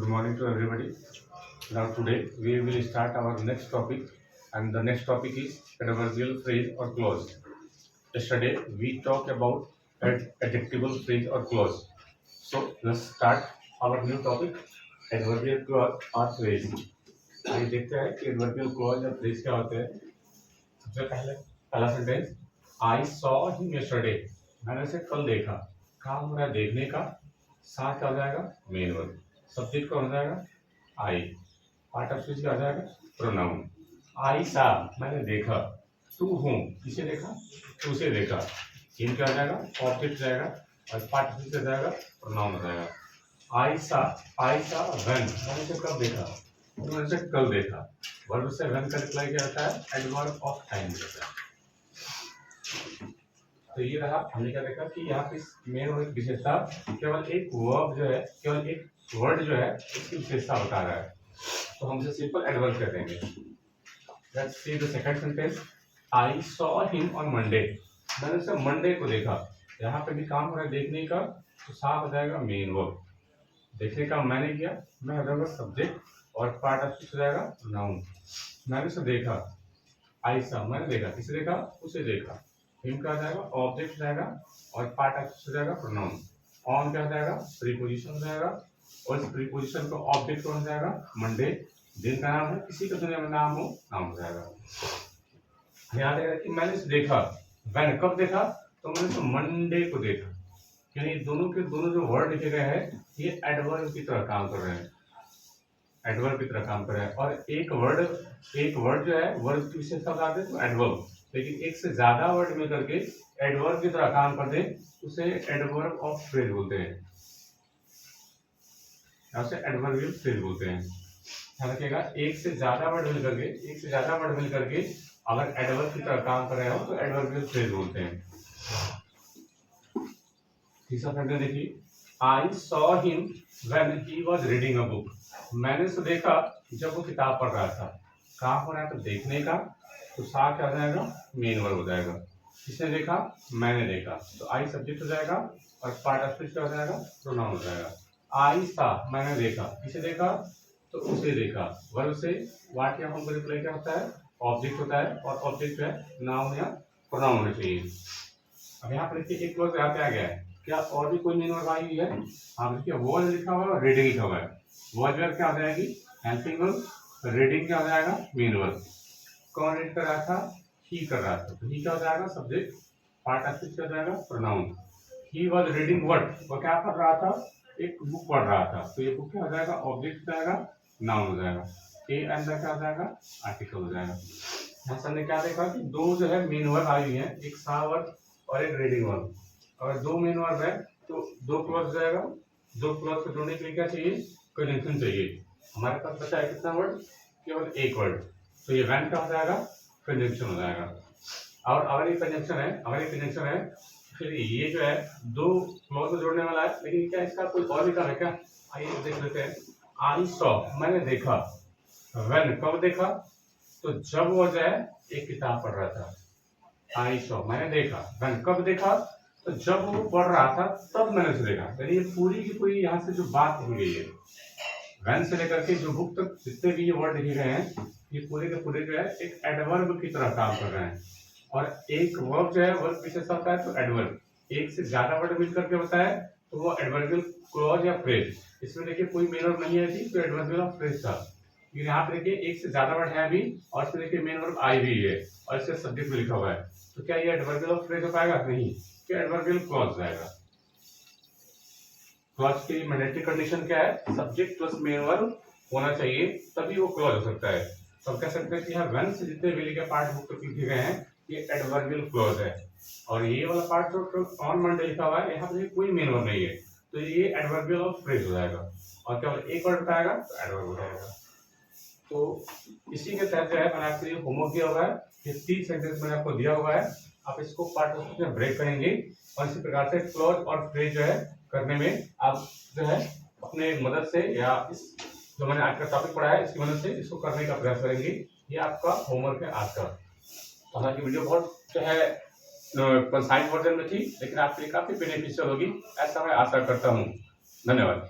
Good morning to everybody. Now today we will start our next topic, and the next topic is adverbial phrase or clause. Yesterday we talked about adjectival phrase or clause. So let's start our new topic, adverbial clause or phrase. आइए देखते हैं कि adverbial clause या phrase क्या होते हैं. सबसे पहले पहला sentence, I saw him yesterday, मैंने उसे कल देखा. काम हो रहा है देखने का, साथ क्या हो जाएगा मेन वर्ब, सब्जेक्ट कौन हो जाएगा आई, पार्ट ऑफ स्पीच क्या हो जाएगा प्रोनाउन. आई सा मैंने देखा, टू होम किसे देखा उसे देखा, हिम क्या हो जाएगा ऑब्जेक्ट जाएगा और पार्ट ऑफ स्पीच हो जाएगा प्रोनाउन हो जाएगा. आई सा व्हेन मैंने उसे कब देखा, तो मैंने उसे कल देखा. वर्ब से व्हेन का रिप्लाई क्या होता है एडवर्ब ऑफ टाइम होता है. तो ये रहा, हमने क्या देखा कि यहाँ पे मेन विशेषता केवल एक वर्ब जो है, केवल एक वर्ड जो है उसकी विशेषता बता रहा है, तो हम इसे सिंपल एडवर्ब कर देंगे. Let's see the second sentence, I saw him on Monday, मैंने उसे मंडे को देखा. यहाँ पे भी काम हो रहा है देखने का, तो सा हो जाएगा मेन वर्ब. देखने का मैंने किया, मैं हो जाऊंगा सब्जेक्ट और पार्ट ऑफ स्पीच हो जाएगा नाउन. मैंने उसे देखा, आई सा मैंने देखा, किसे देखा उसे देखा. हिम क्या हो जाएगा ऑब्जेक्ट हो जाएगा और पार्ट ऑफ स्पीच हो जाएगा प्रोनाउन. ऑन क्या हो जाएगा प्रीपोजिशन हो जाएगा और इस प्रीपोजिशन का ऑब्जेक्ट कौन हो जाएगा मंडे. दिन का नाम है, किसी का दुनिया में नाम हो नाम हो जाएगा. याद रखिएगा कि मैंने इसे देखा, मैंने कब देखा, तो मैंने इसे मंडे को देखा. यानी दोनों के दोनों जो वर्ड लिखे गए हैं ये एडवर्ब की तरह काम कर रहे हैं, एडवर्ब की तरह काम कर रहे हैं. और एक वर्ड जो है वर्ब की विशेषता बता दे तो एडवर्ब, लेकिन एक से ज्यादा वर्ड मिल करके एडवर्ब की तरह काम कर दे उसे एडवर्ब ऑफ फ्रेज बोलते हैं, उसे एडवर्बियल फ्रेज बोलते हैं. ध्यान रखिएगा, एक से ज्यादा वर्ड मिल करके अगर एडवर्ब की तरह काम कर रहे हो तो एडवर्बियल फ्रेज बोलते हैं. तीसरा सेंटेंस देखिए, I saw him when he was reading a book, मैंने उसे देखा जब वो किताब पढ़ रहा था. काम हो रहा है तो देखने का, तो सा क्या हो जाएगा मेन वर्ब हो जाएगा. किसने देखा मैंने देखा, तो आई सब्जेक्ट हो जाएगा और पार्ट ऑफ स्पीच क्या हो जाएगा प्रोनाउन हो जाएगा. आई सा मैंने देखा, किसे देखा तो उसे देखा. वर्ब से व्हाट या हम रिप्लाई क्या होता है ऑब्जेक्ट होता है, और ऑब्जेक्ट है नाउन या प्रोनाउन होना चाहिए. अब यहाँ पर देखिए एक वर्ड यहाँ पे आ गया है, क्या और भी कोई मेन वर्ब आई हुई है. हाँ देखिए वॉज लिखा हुआ है और रीडिंग लिखा हुआ है. वॉज वर्ब क्या हो जाएगी हेल्पिंग वर्ब, रीडिंग क्या हो जाएगा मेन वर्ब. कौन रीड कर रहा था ही कर रहा था, तो ही क्या हो जाएगा सब्जेक्ट, पार्ट ऑफ स्पीच क्या हो जाएगा pronoun. He was reading what, वो क्या पढ़ रहा था एक बुक पढ़ रहा था, तो ये बुक क्या हो जाएगा ऑब्जेक्ट हो जाएगा नाउन हो जाएगा. ए अंदर क्या हो जाएगा आर्टिकल हो जाएगा. यहाँ से हमने क्या देखा कि दो जो है मेन वर्ब आई हुई है, एक सा वर्ब और एक रीडिंग वर्ब. अगर दो मेन वर्ब है तो दो क्लॉज हो जाएगा. दो क्लॉज को जोड़ने के लिए क्या चाहिए कंजंक्शन चाहिए. हमारे पास बचा है कितना वर्ड, केवल एक वर्ड, तो ये वैन क्या हो जाएगा कंजंक्शन हो जाएगा. और अगर ये कंजंक्शन है फिर ये जो है दो क्लॉज को जोड़ने वाला है, लेकिन क्या इसका कोई और भी काम है क्या. आइए देख लेते हैं. आई सॉ मैंने देखा, व्हेन कब देखा, तो जब वो जो है एक किताब पढ़ रहा था. आई सॉ मैंने देखा, व्हेन कब देखा, तो जब वो पढ़ रहा था तब मैंने उसे देखा. यानी ये पूरी की पूरी यहाँ से जो बात हो गई है व्हेन से लेकर के जो बुक तक जितने भी ये वर्ड लिखे गए हैं ये पूरे के पूरे जो है एक एडवर्ब की तरह काम कर रहे हैं. और एक वर्ब जो है वर्ब विशेषता होता है तो एडवर्ब, एक से ज्यादा वर्ड मिल करके होता है तो वो एडवर्बियल क्लॉज या फ्रेज. इसमें देखिए कोई मेन वर्ब नहीं है जी, तो एडवर्बियल ऑफ फ्रेज था. लेकिन यहाँ पे देखिए एक से ज्यादा वर्ड है अभी और इसमें देखिए मेन वर्ब आई भी है और इसका सब्जेक्ट भी लिखा हुआ है, तो क्या ये एडवर्बियल ऑफ फ्रेज हो पाएगा नहीं, क्या एडवर्बियल क्लॉज जाएगा. क्लॉज की मैंडेटरी कंडीशन क्या है, सब्जेक्ट प्लस मेन वर्ब होना चाहिए तभी वो क्लॉज हो सकता है. तो हम कह सकते हैं कि यहाँ व्हेन से जितने भी लिखे पार्ट बुक तक लिखे गए हैं ये एडवर्बियल क्लॉज है. और ये वाला पार्ट जो ऑन मंडे लिखा हुआ है यहाँ पे कोई मेन वर्ब नहीं है, तो ये एडवर्बियल ऑफ फ्रेज हो जाएगा. और केवल एक वर्ड बताएगा तो एडवर्ब हो जाएगा. तो इसी के तहत जो है मैंने आपके लिए होमवर्क दिया हुआ है, ये 30 सेंटेंस मैंने आपको दिया हुआ है. आप इसको पार्ट में ब्रेक करेंगे और इसी प्रकार से क्लॉज और फ्रेज जो है करने में आप जो है अपने मदद से या इस जो मैंने आज का टॉपिक पढ़ा है इसकी मदद से इसको करने का प्रयास करेंगे. ये आपका होमवर्क है आज का. हालांकि वीडियो बहुत जो है कंसाइज वर्जन में थी, लेकिन आपके लिए काफी बेनिफिशियल होगी ऐसा मैं आशा करता हूँ. धन्यवाद.